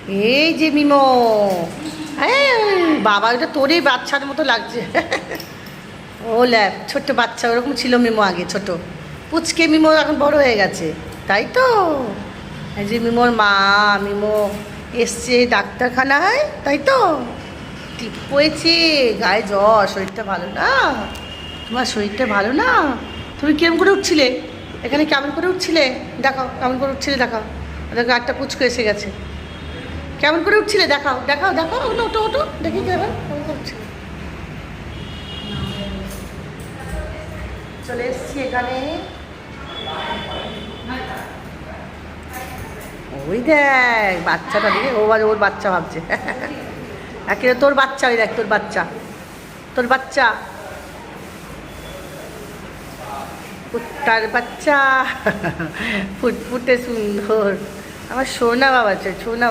এই যে মিমো, বাবা এটা তোরই বাচ্চার মতো লাগছে। ও ল্যাব ছোট্ট বাচ্চা ওরকম ছিল মিমো আগে, ছোট পুচকে মিমো এখন বড় হয়ে গেছে, তাই তো? এই যে মিমোর মা, মিমো এসছে ডাক্তারখানায়, তাই তো? ঠিক হয়েছে, গায়ে জ্বর, শরীরটা ভালো না তোমার, শরীরটা ভালো না। তুমি কেমন করে উঠছিলে এখানে, কেমন করে উঠছিলে দেখাও, কেমন করে উঠছিলে দেখাও। দেখো একটা পুচকু এসে গেছে, কেমন করে উঠছিলে দেখাও দেখাও দেখাও, ওটো ওটো ওটো দেখি কেমন কেমন করে উঠছিলে। চলে এসছি এখানে, ওই দেখ বাচ্চাটা দিকে, ও ওর বাচ্চা ভাবছে। একে তোর বাচ্চা, ওই দেখ তোর বাচ্চা, তোর বাচ্চা, কুত্তার বাচ্চা। ফুটফুটে সুন্দর, আমার সোনা বাবা, সোনা।